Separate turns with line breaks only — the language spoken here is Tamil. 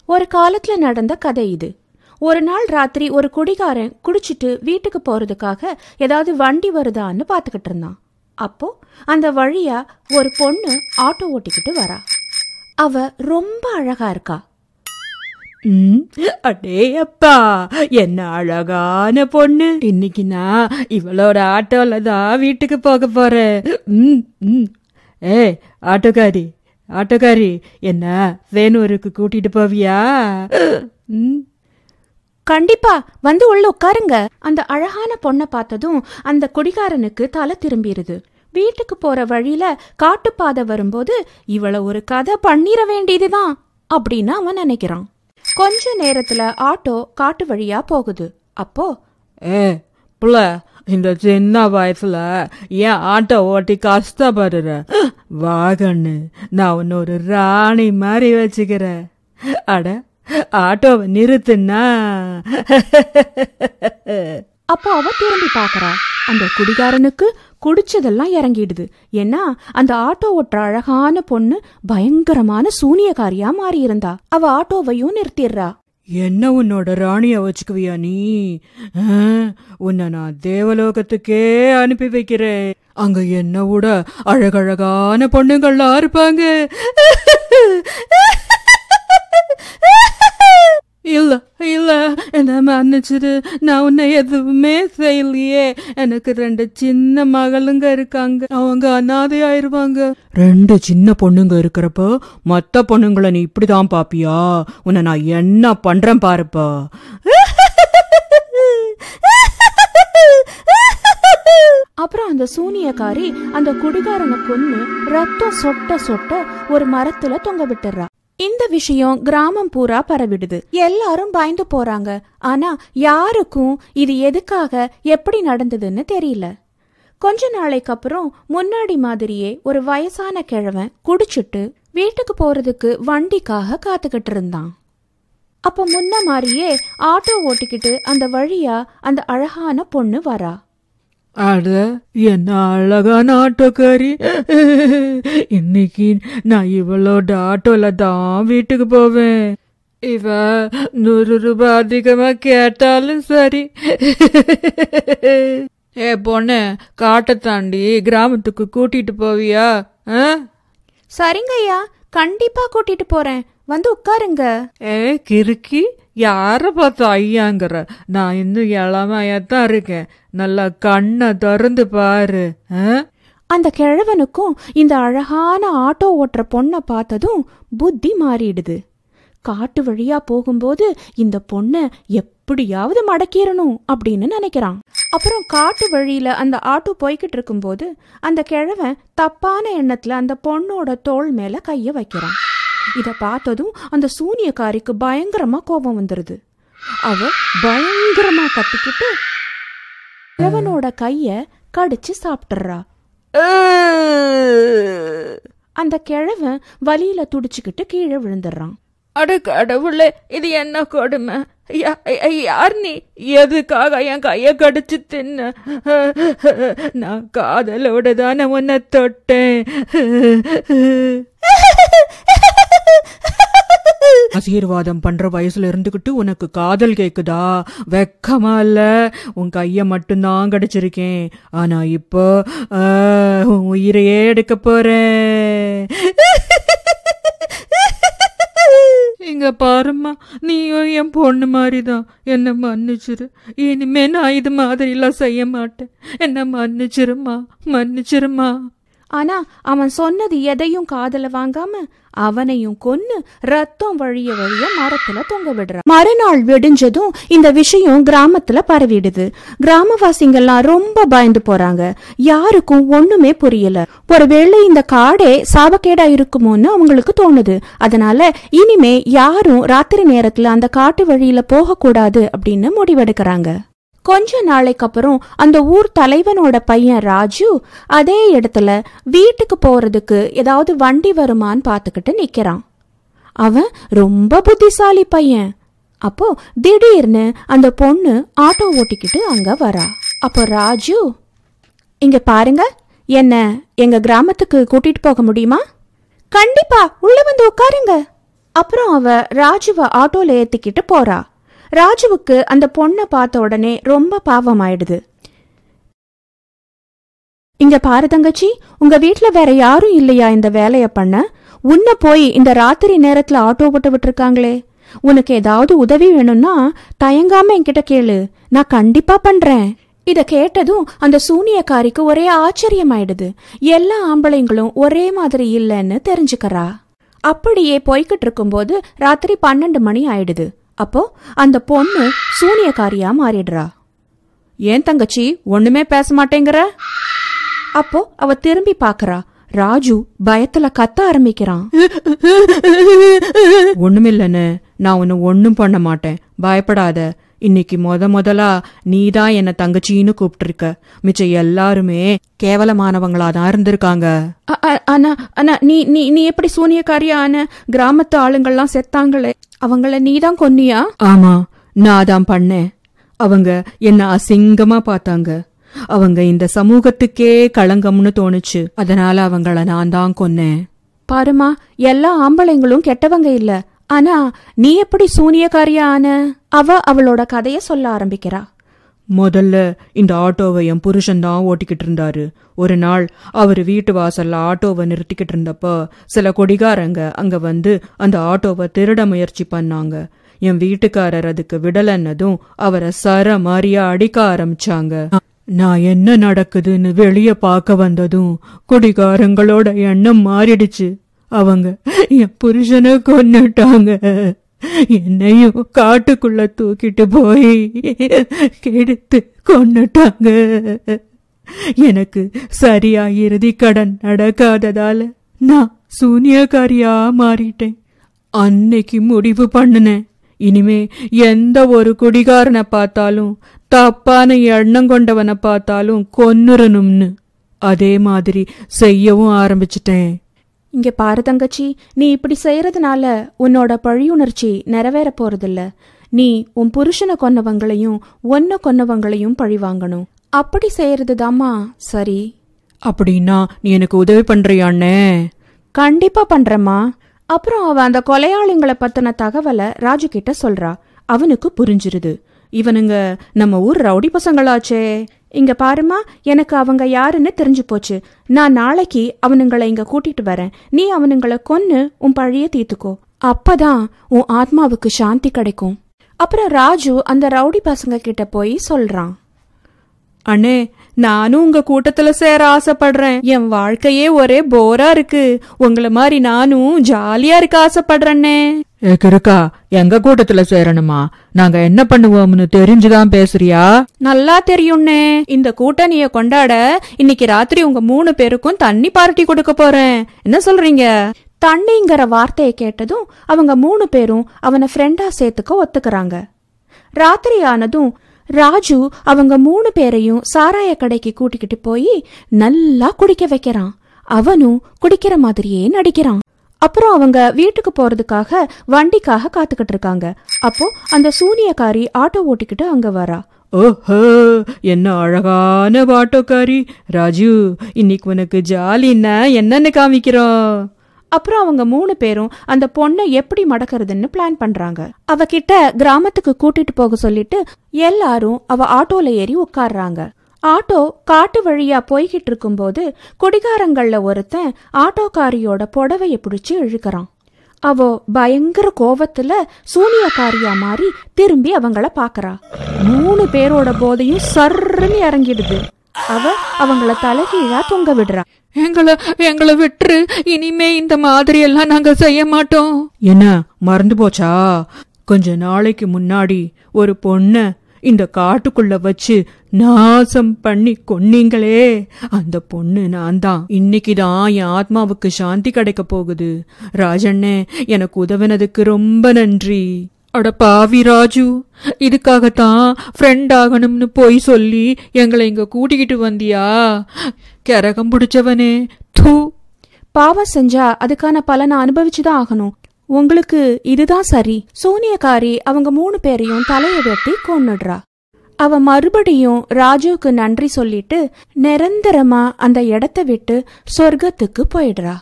ஒரு காலத்துல நடந்த கதை இது. ஒரு நாள் ராத்திரி ஒரு குடிகாரன் குடிச்சிட்டு வீட்டுக்கு போறதுக்காக ஏதாவது வண்டி வருதான்னு பாத்துக்கிட்டு இருந்தான். அப்போ அந்த வழியா ஒரு பொண்ணு ஆட்டோ ஓட்டிக்கிட்டு வரா. அவ ரொம்ப அழகா இருக்கா.
அடே அப்பா, என்ன அழகான பொண்ணு! இன்னைக்கு நான் இவளோட ஆட்டோல தான் வீட்டுக்கு போக போறேன். ஆட்டோக்காரி ஆட்டோக்காரி, என்ன வேணூருக்கு கூட்டிட்டு போவியா?
கண்டிப்பா, வந்து உள்ள உட்காருங்க. அந்த அழகான பொண்ணை பார்த்ததும் அந்த குடிகாரனுக்கு தலை திரும்பிடுது. வீட்டுக்கு போற வழியில காட்டுப்பாதை வரும்போது இவள ஒரு கதை பண்ணிர வேண்டியதுதான் அப்படின்னு அவன் நினைக்கிறான். கொஞ்ச நேரத்துல ஆட்டோ காட்டு வழியா போகுது. அப்போ
புள்ள, இந்த சின்ன வயசுல ஏன் ஆட்டோ ஓட்டி கஷ்டப்படுற? வாகன்னு நான் உன்ன ஒரு ராணி மாதிரி வச்சுக்கிறேன். அட, ஆட்டோவை நிறுத்துனா.
அப்போ அவ திரும்பி பாக்குறா. அந்த குடிகாரனுக்கு குடிச்சதெல்லாம் இறங்கிடுது. ஏன்னா அந்த ஆட்டோ ஓட்டுற அழகான பொண்ணு பயங்கரமான சூனியக்காரியா மாறி இருந்தா. அவ ஆட்டோவையும் நிறுத்திடுறா.
என்ன உன்னோட ராணிய வச்சுக்குவியா நீ? உன்னை நான் தேவலோகத்துக்கே அனுப்பி வைக்கிறேன். அங்க என்ன விட அழகழகான பொண்ணுங்கள்லாம் இருப்பாங்க. இல்ல இல்ல, என்ன மன்னிச்சிரு, நான் உன்னை எதுவுமே செய்யலையே. எனக்கு 2 சின்ன மகளுங்க இருக்காங்க, அவங்க அனாதையாயிருவாங்க. 2 சின்ன பொண்ணுங்க இருக்கிறப்போ மொத்த பொண்ணுங்களை நீ இப்படிதான் பாப்பியா? உன்னை நான் என்ன பண்றேன் பாருப்பா.
அப்புறம் அந்த சூனியக்காரி அந்த குடிகாரனை கொன்னு ரத்தம் சொட்ட சொட்ட ஒரு மரத்துல தொங்க விட்டுறா. இந்த விஷயம் கிராமம் பூரா பரவிடுது. எல்லாரும் பயந்து போறாங்க. ஆனா யாருக்கும் இது எதுக்காக எப்படி நடந்ததுன்னு தெரியல. கொஞ்ச நாளைக்கு அப்புறம் முன்னாடி மாதிரியே ஒரு வயசான கிழவன் குடிச்சிட்டு வீட்டுக்கு போறதுக்கு வண்டிக்காக காத்துக்கிட்டு இருந்தான். அப்ப முன்ன மாதிரியே ஆட்டோ ஓட்டிக்கிட்டு அந்த வழியா அந்த அழகான பொண்ணு வரா.
அட, என்ன அழகான ஆட்டோக்காரி! இன்னைக்கு நான் இவளோட ஆட்டோல தான் வீட்டுக்கு போவேன். இவ 100 ரூபாய் அதிகமா கேட்டாலும் சரி. பொண்ணு, காட்டை தாண்டி கிராமத்துக்கு கூட்டிட்டு போவியா?
சரிங்கய்யா, கண்டிப்பா கூட்டிட்டு போறேன், வந்து உட்காருங்க.
கிறுக்கி, யார பார்த்து ஐயாங்கிற? நான் இன்னும் இளமையாத்தான் இருக்கேன். நல்லா கண்ணை திறந்து பாரு.
அந்த கிழவனுக்கும் இந்த அழகான ஆட்டோ ஓட்டுற பொண்ணை பார்த்ததும் புத்தி மாறிடுது. காட்டு வழியா போகும்போது இந்த பொண்ணை எப்படியாவது மடக்கிடணும் அப்படின்னு நினைக்கிறான். அப்புறம் காட்டு வழியில அந்த ஆட்டோ போய்கிட்டு இருக்கும்போது அந்த கிழவன் தப்பான எண்ணத்துல அந்த பொண்ணோட தோள் மேல கைய வைக்கிறான். இத பார்த்ததும் அந்த சூனியக்காரிக்கு பயங்கரமா கோபம் வந்துருது. அவ பயங்கரமா கத்திக்கிட்டு கிழவனோட கைய கடிச்சு சாப்பிட்டுறா. அந்த கிழவன் வலியில துடிச்சுக்கிட்டு கீழே விழுந்துடுறான்.
அட கடவுளே, இது என்ன கொடுமை! யார் நீ? எதுக்காக என் கைய கடிச்சு தின்ன? நான் காதலோட தானே உன்னை தொட்டேன். ஆசீர்வாதம் பண்ற வயசுல இருந்துகிட்டு உனக்கு காதல் கேக்குதா? வெக்கமா இல்ல? உன் கைய மட்டும்தான் கடிச்சிருக்கேன், ஆனா இப்போ உன் உயிரையே எடுக்க போறேன். இங்க பாருமா, நீயும் என் பொண்ணு மாதிரிதான். என்ன மன்னிச்சிரு. இனிமே நான் இது மாதிரி எல்லாம் செய்ய மாட்டேன். என்ன மன்னிச்சிருமா, மன்னிச்சிருமா.
ஆனா அவன் சொன்னது எதையும் காதல வாங்காம அவனையும் கொன்னு ரத்தம் வழிய வழிய மரத்துல தொங்க விடுறான். மறுநாள் விடிஞ்சதும் இந்த விஷயம் கிராமத்துல பரவிடுது. கிராமவாசிங்கெல்லாம் ரொம்ப பயந்து போறாங்க. யாருக்கும் ஒண்ணுமே புரியல. ஒருவேளை இந்த காடே சாபக்கேடா இருக்குமோன்னு அவங்களுக்கு தோணுது. அதனால இனிமே யாரும் ராத்திரி நேரத்துல அந்த காட்டு வழியில போக கூடாது அப்படின்னு முடிவெடுக்கிறாங்க. கொஞ்ச நாளைக்கு அப்புறம் அந்த ஊர் தலைவனோட பையன் ராஜு அதே இடத்துல வீட்டுக்கு போறதுக்கு ஏதாவது வண்டி வருமான்னு பாத்துக்கிட்டு நிக்கிறான். அவன் ரொம்ப புத்திசாலி பையன். அப்போ திடீர்னு அந்த பொண்ணு ஆட்டோ ஓட்டிக்கிட்டு அங்க வரா. அப்போ ராஜு, இங்க பாருங்க, என்ன எங்க கிராமத்துக்கு கூட்டிட்டு போக முடியுமா? கண்டிப்பா, உள்ள வந்து உட்காருங்க. அப்புறம் அவ ராஜுவ ஆட்டோல ஏத்திக்கிட்டு போறா. ராஜுவுக்கு அந்த பொண்ணை பார்த்த உடனே ரொம்ப பாவமாயிடுது. இங்க பாரு தங்கச்சி, உங்க வீட்டுல வேற யாரும் இல்லையா இந்த வேலைய பண்ண? உன்னை போய் இந்த ராத்திரி நேரத்துல ஆட்டோ போட்டு விட்டுருக்காங்களே. உனக்கு ஏதாவது உதவி வேணும்னா தயங்காம என்கிட்ட கேளு, நான் கண்டிப்பா பண்றேன். இத கேட்டதும் அந்த சூனியக்காரிக்கு ஒரே ஆச்சரியமாயிடுது. எல்லா ஆம்பளைங்களும் ஒரே மாதிரி இல்லைன்னு தெரிஞ்சுக்கிறா. அப்படியே போய்கிட்டு இருக்கும்போது ராத்திரி 12 மணி ஆயிடுது. அப்போ அந்த பொண்ணு சூனியக்காரியா மாறிடுறா. ஏன் தங்கச்சி ஒண்ணுமே பேச மாட்டேங்கிற? அப்போ அவ திரும்பி பாக்குறா. ராஜு பயத்துல கத்த ஆரம்பிக்கிறான்.
ஒண்ணுமில்லன்னு, நான் உன்னை ஒன்னும் பண்ண மாட்டேன், பயப்படாத. இன்னைக்கு முதலா நீதான் என்ன தங்கச்சின்னு கூப்பிட்டு இருக்க. மிச்சம் எல்லாருமே கேவலமானவங்களாதான் இருந்திருக்காங்க.
அண்ணா, நீ எப்படி சூனியக்காரியா ஆன? கிராமத்து ஆளுங்கள்லாம் செத்தாங்களே, அவங்கள நீதான் கொன்னியா?
ஆமா, நான் தான் பண்ணேன். அவங்க என்ன அசிங்கமா பார்த்தாங்க. அவங்க இந்த சமூகத்துக்கே களங்கம்னு தோணுச்சு. அதனால அவங்கள நான் தான் கொன்னேன்.
பாருமா, எல்லா ஆம்பளைங்களும் கெட்டவங்க இல்ல. ஆனா நீ எப்படி சூனியக்காரியா ஆன? அவளோட கதைய சொல்ல ஆரம்பிக்கிறா.
முதல்ல இந்த ஆட்டோவை என் புருஷன் தான் ஓட்டிக்கிட்டு இருந்தாரு. ஒரு நாள் அவரு வீட்டு வாசல்ல ஆட்டோவை நிறுத்திக்கிட்டு இருந்தப்ப சில கொடிகாரங்க அங்க வந்து அந்த ஆட்டோவை திருட முயற்சி பண்ணாங்க. என் வீட்டுக்காரர் அதுக்கு விடலன்னதும் அவரை சர மாரியா அடிக்க ஆரம்பிச்சாங்க. நான் என்ன நடக்குதுன்னு வெளிய பார்க்க வந்ததும் குடிகாரங்களோட எண்ணம் மாறிடுச்சு. அவங்க என் புருஷனை கொன்னுட்டாங்க. என்னையும் காட்டுக்குள்ள தூக்கிட்டு போய் கெடுத்து கொன்னுட்டாங்க. எனக்கு சரியா இறுதி கடன் நடக்காததால நான் சூனியக்காரியா மாறிட்டேன். அன்னைக்கு முடிவு பண்ணினேன், இனிமே எந்த ஒரு குடிகாரனை பார்த்தாலும், தப்பான எண்ணம் கொண்டவனை பார்த்தாலும் கொன்னுறணும்னு. அதே மாதிரி செய்யவும் ஆரம்பிச்சிட்டேன்.
இங்க பாரு தங்கச்சி, நீ இப்படி செய்யறதுனால உன்னோட பழியுணர்ச்சி நிறைவேற போறதில்ல. நீ உன் புருஷனை கொன்னவங்களையும் ஒன்ன கொன்னவங்களையும் பழி வாங்கணும். அப்படி செய்யறதுதாம்மா சரி.
அப்படின்னா நீ எனக்கு உதவி பண்றியாண்ணே?
கண்டிப்பா பண்றேம்மா. அப்புறம் அவ அந்த கொலையாளிங்களை பத்தின தகவலை ராஜு கிட்ட சொல்றா. அவனுக்கு புரிஞ்சிருது, இவனுங்க நம்ம ஊர் ரவுடி பசங்களாச்சே. இங்க பாருமா, எனக்கு அவங்க யாருன்னு தெரிஞ்சு போச்சு. நான் நாளைக்கு அவனுங்களை இங்க கூட்டிட்டு வரேன். நீ அவனுங்களை கொன்னு உன் பழிய தீர்த்துக்கோ. அப்பதான் உன் ஆத்மாவுக்கு சாந்தி கிடைக்கும். அப்புறம் ராஜு அந்த ரவுடி பசங்க கிட்ட போய் சொல்றான்.
அண்ணே, நானும் உங்க கூட்டத்துல சேர ஆசைப்படுறேன். என் வாழ்க்கையே ஒரே போரா இருக்கு. உங்களை மாதிரி நானும் ஜாலியா இருக்க ஆசைப்படுறேன்னே. இருக்கா, எங்க கூட்டத்துல சேரணுமா? நாங்க என்ன பண்ணுவோம்னு தெரிஞ்சுதான் பேசுறியா?
நல்லா தெரியும்னே. இந்த கூட்டணிய கொண்டாட இன்னைக்கு ராத்திரி உங்க 3 பேருக்கும் தண்ணி பார்ட்டி கொடுக்க போறேன். என்ன சொல்றீங்க? தண்ணிங்கிற வார்த்தையை கேட்டதும் அவங்க 3 பேரும் அவனை ஃப்ரெண்டா சேர்த்துக்க ஒத்துக்கிறாங்க. ராத்திரி ஆனதும் ராஜு அவங்க 3 பேரையும் சாராய கடைக்கு கூட்டிக்கிட்டு போய் நல்லா குடிக்க வைக்கிறான். அவனும் குடிக்கிற மாதிரியே நடிக்கிறான். அப்புறம் அவங்க வீட்டுக்கு போறதுக்காக வண்டிக்காக காத்துக்கிட்டு இருக்காங்க. அப்போ அந்த சூனியக்காரி ஆட்டோ ஓட்டிக்கிட்டு அங்க வரா.
ஓஹோ, என்ன அழகான ஆட்டோக்காரி. ராஜு, இன்னைக்கு உனக்கு ஜாலின்னா என்னன்னு காமிக்கிறோம்.
அப்புறம் அவங்க 3 பேரும் அந்த பொண்ணை எப்படி மடக்கிறதுன்னு பிளான் பண்றாங்க. அவகிட்ட கிராமத்துக்கு கூட்டிட்டு போக சொல்லிட்டு எல்லாரும் அவ ஆட்டோல ஏறி உட்கார்றாங்க. ஆட்டோ காட்டு வழியா போய்கிட்டு இருக்கும்போது குடிகாரங்கள்ல ஒருத்தன் ஆட்டோக்காரியோட புடவைய பிடிச்சு இழுக்கிறான். அவ பயங்கர கோவத்துல சூனியக்காரியா மாறி திரும்பி அவங்கள பாக்குறா. 3 பேரோட போதையும் சர்ன்னு இறங்கிடுது. அவ அவங்கள தலைகீழா தொங்க விடுறா.
எங்களை விட்டுரு, இனிமே இந்த மாதிரி எல்லாம் நாங்க செய்ய மாட்டோம். என்ன மறந்து போச்சா? கொஞ்ச நாளைக்கு முன்னாடி ஒரு பொண்ண இந்த காட்டுக்குள்ள வச்சு நாசம் பண்ணி கொன்னீங்களே, அந்த பொண்ணு நான் தான். இன்னைக்குதான் என் ஆத்மாவுக்கு சாந்தி கிடைக்க போகுது. ராஜண்ணே, எனக்கு உதவினதுக்கு ரொம்ப நன்றி. அட பாவி ராஜு, இதுக்காகத்தான் ஃப்ரெண்ட் ஆகணும்னு போய் சொல்லி எங்களை இங்க கூட்டிக்கிட்டு வந்தியா? கரகம் பிடிச்சவனே, தூ.
பாவம் செஞ்சா அதுக்கான பலனை அனுபவிச்சுதான் ஆகணும். உங்களுக்கு இதுதான் சரி. சூனியக்காரி அவங்க 3 பேரையும் தலைய வெட்டி கொன்னுடுறா. அவ மறுபடியும் ராஜுவுக்கு நன்றி சொல்லிட்டு நிரந்தரமா அந்த இடத்தை விட்டு சொர்க்கத்துக்கு போயிடுறா.